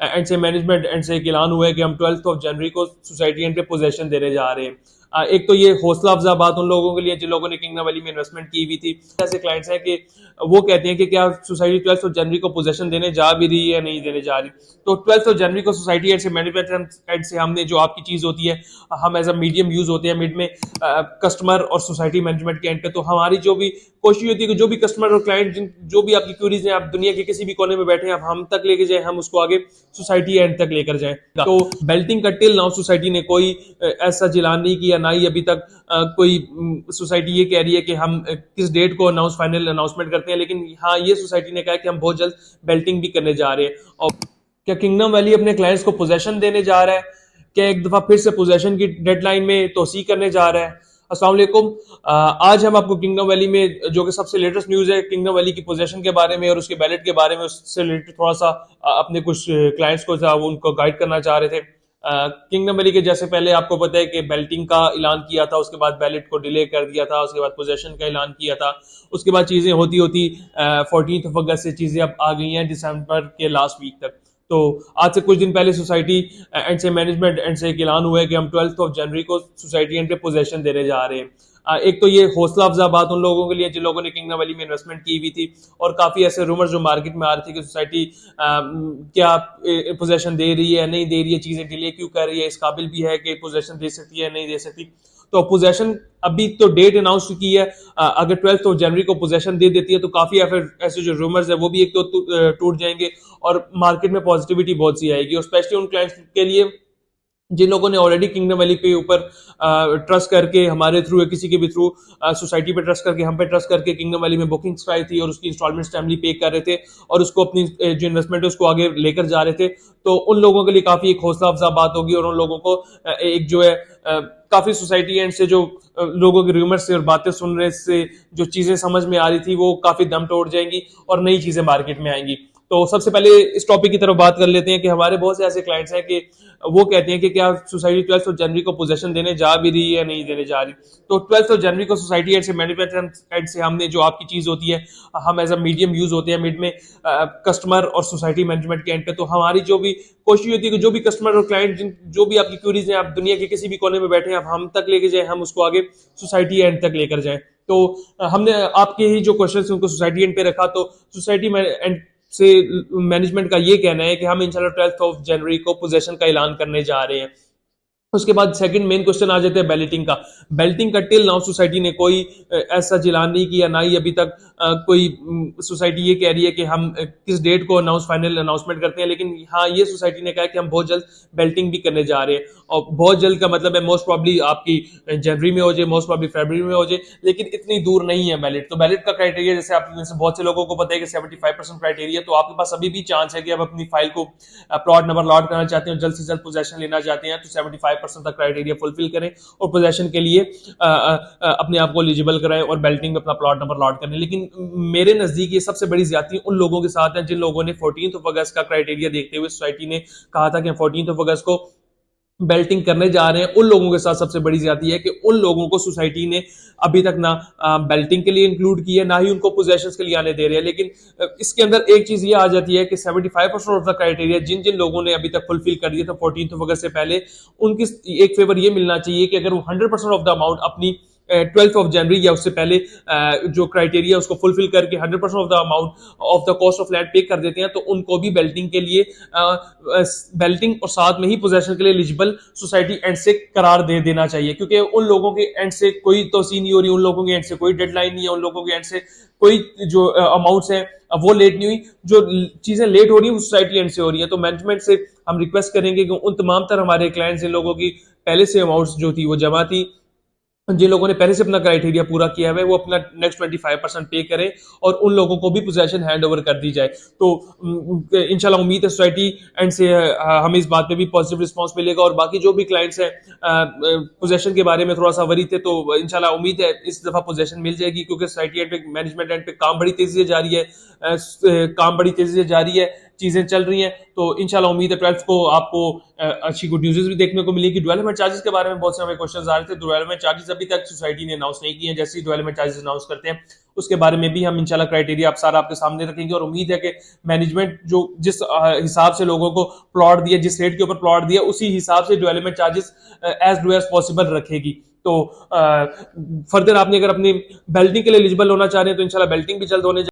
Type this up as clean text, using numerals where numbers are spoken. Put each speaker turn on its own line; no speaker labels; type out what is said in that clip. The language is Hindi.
एंड से मैनेजमेंट एंड से एक ऐलान हुआ है कि हम 12 जनवरी को सोसाइटी एंड पे पोजेशन देने जा रहे हैं। एक तो ये हौसला अफजा बात उन लोगों के लिए जिन लोगों ने किंगडम वैली में इन्वेस्टमेंट की हुई थी। ऐसे क्लाइंट्स हैं कि वो कहते हैं कि क्या सोसाइटी 12 जनवरी को पोजेशन देने जा भी रही है या नहीं देने जा रही। तो 12 जनवरी को सोसाइटी एंड से मैनेजमेंट एंड से हमने जो आपकी चीज होती है, हम एज अ मीडियम यूज होते हैं मिड में कस्टमर और सोसाइटी मैनेजमेंट के एंड पे। तो हमारी जो भी कोशिश होती है कि जो भी कस्टमर और क्लाइंट जो भी आपकी क्यूरीज हैं, आप दुनिया के किसी भी कोने में बैठे हैं, आप हम तक लेके जाए, हम उसको आगे सोसाइटी एंड तक लेकर जाएं। तो बेल्टिंग का टिल नाउ सोसाइटी ने कोई ऐसा जिलान नहीं किया, ना ही अभी तक कोई सोसाइटी ये कह रही है कि हम किस डेट को फाइनल अनाउंसमेंट करते हैं। लेकिन हाँ, ये सोसाइटी ने कहा कि हम बहुत जल्द बेल्टिंग भी करने जा रहे हैं। और क्या किंगडम वैली अपने क्लाइंट्स को पोजेशन देने जा रहा है? क्या एक दफा फिर से पोजेशन की डेडलाइन में तोसी करने जा रहा है? अस्सलाम वालेकुम। आज हम आपको किंगडम वैली में जो कि सबसे लेटेस्ट न्यूज़ है, किंगडम वैली की पोजीशन के बारे में और उसके बैलेट के बारे में, उससे रिलेटेड थोड़ा सा अपने कुछ क्लाइंट्स को था वो उनको गाइड करना चाह रहे थे। किंगडम वैली के जैसे पहले आपको पता है कि बेल्टिंग का ऐलान किया था, उसके बाद बैलेट को डिले कर दिया था, उसके बाद पोजीशन का ऐलान किया था, उसके बाद चीज़ें होती होती 14 अगस्त से चीज़ें अब आ गई हैं दिसंबर के लास्ट वीक तक। तो आज से कुछ दिन पहले सोसाइटी एंड से मैनेजमेंट एंड से एक ऐलान हुआ है कि हम 12 जनवरी को सोसाइटी एंड पे पोजेशन देने जा रहे हैं। एक तो ये हौसला अफजा बात उन लोगों के लिए जिन लोगों ने किंगडम वैली में इन्वेस्टमेंट की हुई थी, और काफी ऐसे रूमर्स जो मार्केट में आ रहे थे कि सोसाइटी क्या पोजेशन दे रही है, नहीं दे रही है, चीजें डिले क्यों कर रही है, इस काबिल भी है कि पोजेशन दे सकती है नहीं दे सकती। तो पोजेशन अभी तो डेट अनाउंस की है, अगर 12 जनवरी को पोजेशन दे देती है तो काफी ऐसे जो रूमर्स है वो भी एक तो टूट जाएंगे और मार्केट में पॉजिटिविटी बहुत सी आएगी, और स्पेशली उन क्लाइंट्स के लिए जिन लोगों ने ऑलरेडी किंगडम वैली के ऊपर ट्रस्ट करके हमारे थ्रू या किसी के भी थ्रू सोसाइटी पे ट्रस्ट करके हम पे ट्रस्ट करके किंगडम वैली में बुकिंग्स कराई थी और उसकी इंस्टॉलमेंट्स टाइमली पे कर रहे थे और उसको अपनी जो इन्वेस्टमेंट है उसको आगे लेकर जा रहे थे। तो उन लोगों के लिए काफी एक हौसला अफजा बात होगी, और उन लोगों को एक जो है काफी सोसाइटी एंड से जो लोगों के रूमर्स से और बातें सुनने से जो चीजें समझ में आ रही थी वो काफी दम तोड़ जाएंगी और नई चीजें मार्केट में आएंगी। तो सबसे पहले इस टॉपिक की तरफ बात कर लेते हैं कि हमारे बहुत से ऐसे क्लाइंट्स हैं कि वो कहते हैं कि क्या सोसाइटी 12 जनवरी को पोजेशन देने जा भी रही है या नहीं देने जा रही। तो 12 जनवरी को सोसाइटी एंड से मैनेजमेंट एंड से हमने जो आपकी चीज होती है, हम एज अ मीडियम यूज होते हैं मिड में कस्टमर और सोसाइटी मैनेजमेंट के एंड पे। तो हमारी जो भी कोशिश होती है कि जो भी कस्टमर और क्लाइंट जो भी आपकी क्यूरीज हैं, आप दुनिया के किसी भी कोने में बैठे हैं, आप हम तक लेके जाए, हम उसको आगे सोसाइटी एंड तक लेकर जाए। तो हमने आपके ही जो क्वेश्चन उनको सोसाइटी एंड पे रखा। तो सोसाइटी एंड से मैनेजमेंट का ये कहना है कि हम इंशाल्लाह 12 जनवरी को पोजेशन का ऐलान करने जा रहे हैं। उसके बाद सेकंड मेन क्वेश्चन आ जाता है बेल्टिंग का। बेल्टिंग का टिल नाउ सोसाइटी ने कोई ऐसा जिलान नहीं किया, ना ही अभी तक कोई सोसाइटी ये कह रही है कि हम किस डेट को फाइनल अनाउंसमेंट करते हैं। लेकिन हाँ, ये सोसाइटी ने कहा कि हम बहुत जल्द बेल्टिंग भी करने जा रहे हैं, और बहुत जल्द का मतलब है मोस्ट प्रॉब्ली आपकी जनवरी में हो जाए, मोस्ट प्रॉब्ली फरवरी में हो जाए, लेकिन इतनी दूर नहीं है बैलेट। तो बैलेट का क्राइटेरिया जैसे आप में से बहुत से लोगों को पता है कि 75% क्राइटेरिया, तो आपके पास अभी भी चांस है कि आप अपनी फाइल को प्लॉट नंबर लॉट करना चाहते हैं और जल्द से जल्द पोजेशन लेना चाहते हैं, तो 75% तक क्राइटेरिया फुलफिल करें और पोजेशन के लिए अपने आप को एलिजिबल कराएं और बेल्टिंग में अपना प्लॉट नंबर लॉट करें। लेकिन मेरे नजदीक ये सबसे बड़ी ज्यादती उन लोगों के साथ है जिन लोगों ने 14 अगस्त का क्राइटेरिया देखते हुए सोसाइटी ने कहा था कि हम 14 अगस्त को बेल्टिंग करने जा रहे हैं। उन लोगों के साथ सबसे बड़ी ज्यादती है कि उन लोगों को सोसाइटी ने अभी तक ना बेल्टिंग के लिए इंक्लूड किया, ना ही उनको पोजेशंस के लिए आने दे रहे हैं। लेकिन इसके अंदर एक चीज ये आ जाती है कि 75% ऑफ द क्राइटेरिया जिन जिन लोगों ने अभी तक फुलफिल कर दिया था 14 अगस्त से पहले, उनकी एक फेवर ये मिलना चाहिए कि अगर वो 100% ऑफ द अमाउंट अपनी 12 जनवरी या उससे पहले जो क्राइटेरिया उसको फुलफिल करके 100% of the amount of the cost of land पे कर देते हैं, तो उनको भी बेल्टिंग के लिए बेल्टिंग और साथ में ही पोजेशन के लिए एलिजिबल सोसाइटी एंड से करार दे देना चाहिए। क्योंकि उन लोगों के एंड से कोई तोसी नहीं हो रही, उन लोगों के एंड से कोई डेडलाइन नहीं है, उन लोगों के एंड से कोई जो अमाउंट्स हैं वो लेट नहीं हुई, जो चीजें लेट हो रही है वो सोसाइटी एंड से हो रही है। तो मैनेजमेंट से हम रिक्वेस्ट करेंगे कि उन तमाम तरह हमारे क्लाइंट्स जिन लोगों की पहले से अमाउंट्स जो थी वो जमा थी, जिन लोगों ने पहले से अपना क्राइटेरिया पूरा किया है, वो अपना नेक्स्ट 25% पे करें और उन लोगों को भी पोजेशन हैंड ओवर कर दी जाए। तो इंशाल्लाह उम्मीद है सोसाइटी एंड से हमें इस बात पे भी पॉजिटिव रिस्पांस मिलेगा। और बाकी जो भी क्लाइंट्स हैं पोजेशन के बारे में थोड़ा सा वरी थे, तो इंशाल्लाह उम्मीद है इस दफा पोजेशन मिल जाएगी, क्योंकि सोसाइटी एंड पे मैनेजमेंट एंड पे काम बड़ी तेजी से जारी है, चीजें चल रही हैं। तो इंशाल्लाह उम्मीद है 12th को आपको अच्छी गुड न्यूज़ भी देखने को मिलेगी। डेवलपमेंट चार्जेस के बारे में बहुत सारे क्वेश्चंस आ रहे थे। डेवलपमेंट चार्जेस अभी तक सोसाइटी ने अनाउंस नहीं किए हैं। जैसे ही डेवलपमेंट चार्जेस अनाउंस करते हैं उसके बारे में भी हम इंशाल्लाह क्राइटेरिया आप सारा आपके सामने रखेंगे, और उम्मीद है कि मैनेजमेंट जो जिस हिसाब से लोगों को प्लॉट दिया, जिस रेट के ऊपर प्लॉट दिया, उसी हिसाब से development charges as low as possible रखेगी। तो फर्दर आपने अगर अपनी बेल्टिंग के लिए एलिजिबल होना चाह रहे हैं तो इंशाल्लाह बेल्टिंग भी जल्द होने